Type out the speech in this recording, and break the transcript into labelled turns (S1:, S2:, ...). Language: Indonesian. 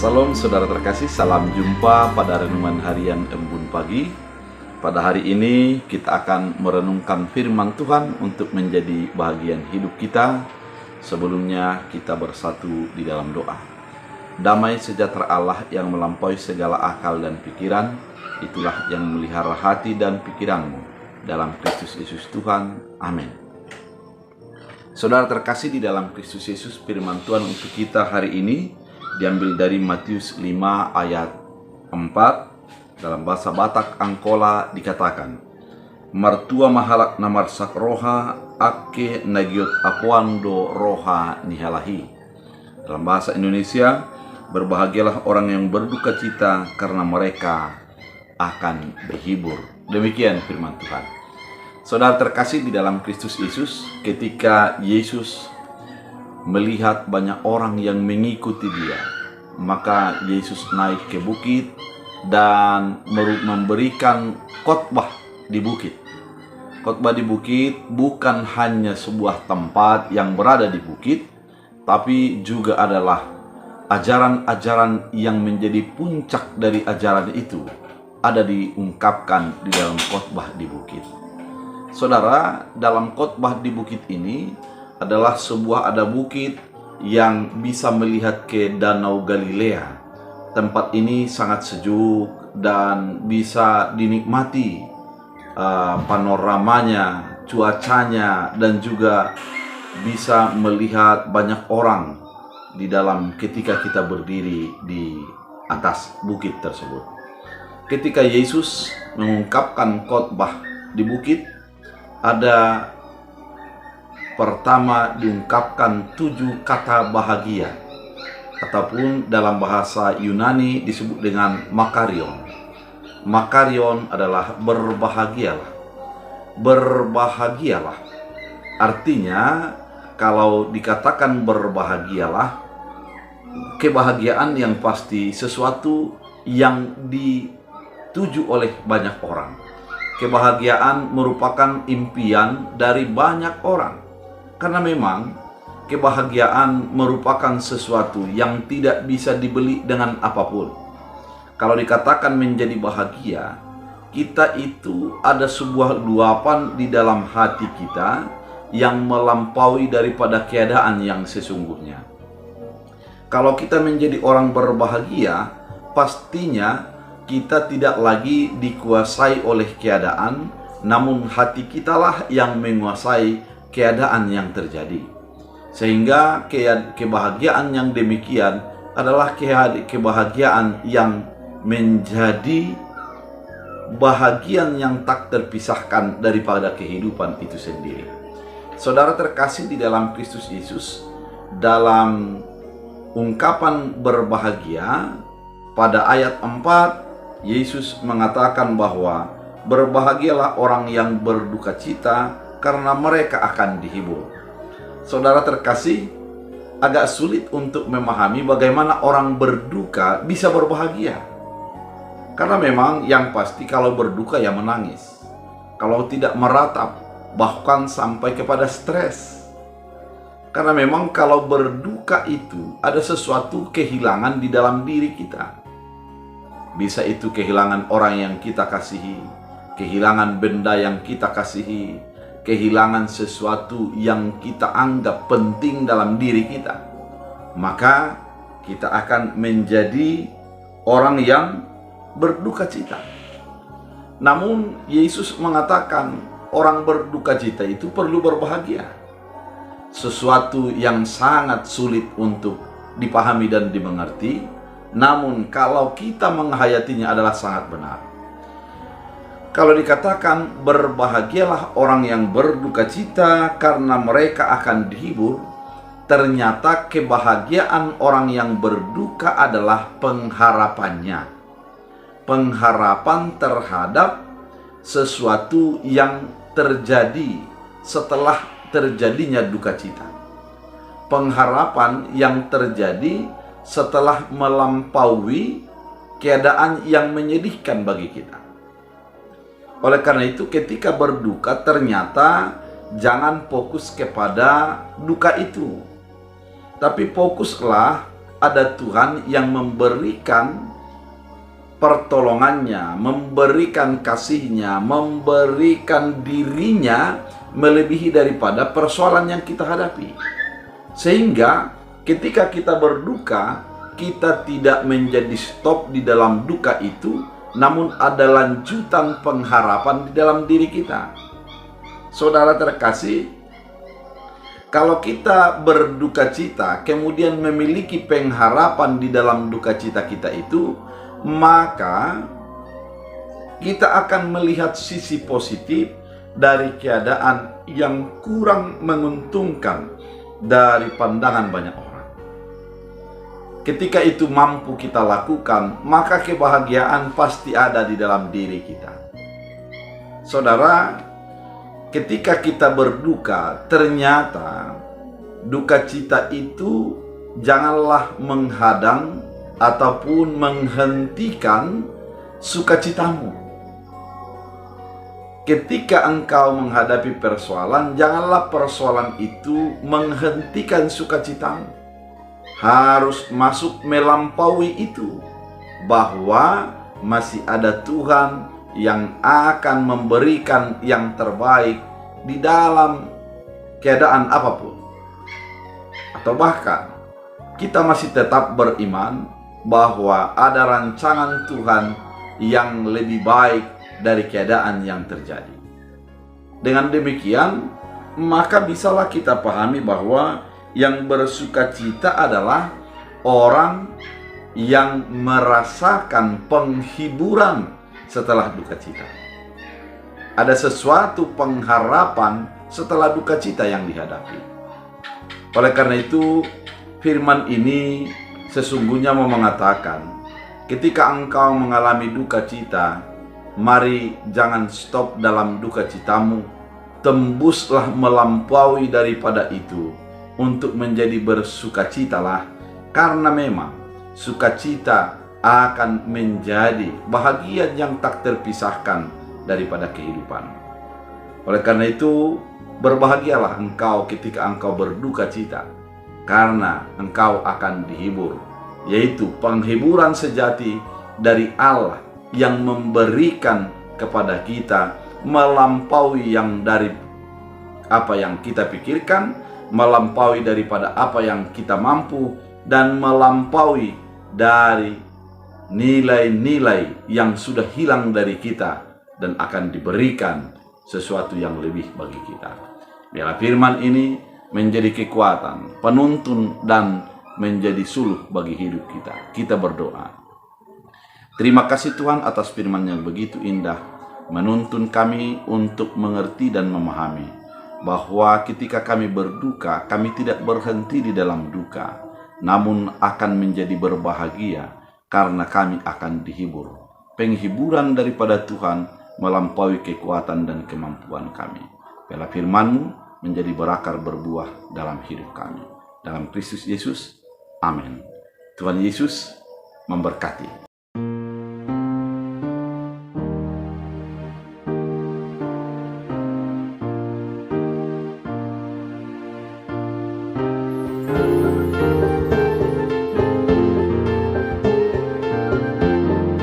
S1: Salam saudara terkasih, salam jumpa pada renungan harian Embun Pagi. Pada hari ini kita akan merenungkan firman Tuhan untuk menjadi bahagian hidup kita. Sebelumnya kita bersatu di dalam doa. Damai sejahtera Allah yang melampaui segala akal dan pikiran, itulah yang memelihara hati dan pikiranmu dalam Kristus Yesus Tuhan. Amin. Saudara terkasih di dalam Kristus Yesus, firman Tuhan untuk kita hari ini diambil dari Matius 5 ayat 4. Dalam bahasa Batak Angkola dikatakan, Martua mahalak namar sakroha ake nagiot apuando roha nihalahi. Dalam bahasa Indonesia, berbahagialah orang yang berduka cita karena mereka akan berhibur. Demikian firman Tuhan. Saudara terkasih di dalam Kristus Yesus, ketika Yesus melihat banyak orang yang mengikuti dia, maka Yesus naik ke bukit dan memberikan khotbah di bukit. Khotbah di bukit bukan hanya sebuah tempat yang berada di bukit, tapi juga adalah ajaran-ajaran yang menjadi puncak dari ajaran itu ada diungkapkan di dalam khotbah di bukit. Saudara, dalam khotbah di bukit ini adalah ada bukit yang bisa melihat ke Danau Galilea. Tempat ini sangat sejuk dan bisa dinikmati panoramanya, cuacanya, dan juga bisa melihat banyak orang di dalam ketika kita berdiri di atas bukit tersebut. Ketika Yesus mengungkapkan khotbah di bukit, ada pertama diungkapkan 7 kata bahagia, ataupun dalam bahasa Yunani disebut dengan makarion. Makarion adalah berbahagialah. Berbahagialah artinya, kalau dikatakan berbahagialah, kebahagiaan yang pasti sesuatu yang dituju oleh banyak orang. Kebahagiaan merupakan impian dari banyak orang. Karena memang kebahagiaan merupakan sesuatu yang tidak bisa dibeli dengan apapun. Kalau dikatakan menjadi bahagia, kita itu ada sebuah luapan di dalam hati kita yang melampaui daripada keadaan yang sesungguhnya. Kalau kita menjadi orang berbahagia, pastinya kita tidak lagi dikuasai oleh keadaan, namun hati kitalah yang menguasai keadaan yang terjadi. Sehingga kebahagiaan yang demikian adalah kebahagiaan yang menjadi bahagian yang tak terpisahkan daripada kehidupan itu sendiri. Saudara terkasih di dalam Kristus Yesus, dalam ungkapan berbahagia pada ayat 4, Yesus mengatakan bahwa berbahagialah orang yang berduka cita karena mereka akan dihibur. Saudara terkasih, agak sulit untuk memahami bagaimana orang berduka bisa berbahagia. Karena memang yang pasti kalau berduka ya menangis. Kalau tidak meratap, bahkan sampai kepada stres. Karena memang kalau berduka itu ada sesuatu kehilangan di dalam diri kita. Bisa itu kehilangan orang yang kita kasihi, kehilangan benda yang kita kasihi, kehilangan sesuatu yang kita anggap penting dalam diri kita, maka kita akan menjadi orang yang berduka cita. Namun Yesus mengatakan orang berduka cita itu perlu berbahagia. Sesuatu yang sangat sulit untuk dipahami dan dimengerti, namun kalau kita menghayatinya adalah sangat benar. Kalau dikatakan berbahagialah orang yang berduka cita karena mereka akan dihibur, ternyata kebahagiaan orang yang berduka adalah pengharapannya. Pengharapan terhadap sesuatu yang terjadi setelah terjadinya duka cita. Pengharapan yang terjadi setelah melampaui keadaan yang menyedihkan bagi kita. Oleh karena itu, ketika berduka ternyata jangan fokus kepada duka itu, tapi fokuslah ada Tuhan yang memberikan pertolongannya, memberikan kasih-Nya, memberikan dirinya melebihi daripada persoalan yang kita hadapi. Sehingga ketika kita berduka, kita tidak menjadi stop di dalam duka itu, namun ada lanjutan pengharapan di dalam diri kita. Saudara terkasih, kalau kita berduka cita, kemudian memiliki pengharapan di dalam duka cita kita itu, maka kita akan melihat sisi positif dari keadaan yang kurang menguntungkan dari pandangan banyak orang. Ketika itu mampu kita lakukan, maka kebahagiaan pasti ada di dalam diri kita. Saudara, ketika kita berduka, ternyata duka cita itu janganlah menghadang ataupun menghentikan sukacitamu. Ketika engkau menghadapi persoalan, janganlah persoalan itu menghentikan sukacitamu. Harus masuk melampaui itu, bahwa masih ada Tuhan yang akan memberikan yang terbaik di dalam keadaan apapun. Atau bahkan kita masih tetap beriman bahwa ada rancangan Tuhan yang lebih baik dari keadaan yang terjadi. Dengan demikian, maka bisalah kita pahami bahwa yang bersukacita adalah orang yang merasakan penghiburan setelah duka cita. Ada sesuatu pengharapan setelah duka cita yang dihadapi. Oleh karena itu, firman ini sesungguhnya mau mengatakan, ketika engkau mengalami duka cita, mari jangan stop dalam duka citamu, tembuslah melampaui daripada itu untuk menjadi bersukacitalah, karena memang sukacita akan menjadi bahagia yang tak terpisahkan daripada kehidupan. Oleh karena itu, berbahagialah engkau ketika engkau berduka cita, karena engkau akan dihibur, yaitu penghiburan sejati dari Allah yang memberikan kepada kita melampaui yang dari apa yang kita pikirkan, melampaui daripada apa yang kita mampu, dan melampaui dari nilai-nilai yang sudah hilang dari kita dan akan diberikan sesuatu yang lebih bagi kita. Biarlah firman ini menjadi kekuatan, penuntun, dan menjadi suluh bagi hidup kita. Kita berdoa. Terima kasih Tuhan atas firman yang begitu indah, menuntun kami untuk mengerti dan memahami bahwa ketika kami berduka, kami tidak berhenti di dalam duka, namun akan menjadi berbahagia karena kami akan dihibur. Penghiburan daripada Tuhan melampaui kekuatan dan kemampuan kami. Biarlah firman-Mu menjadi berakar berbuah dalam hidup kami. Dalam Kristus Yesus, amin. Tuhan Yesus memberkati.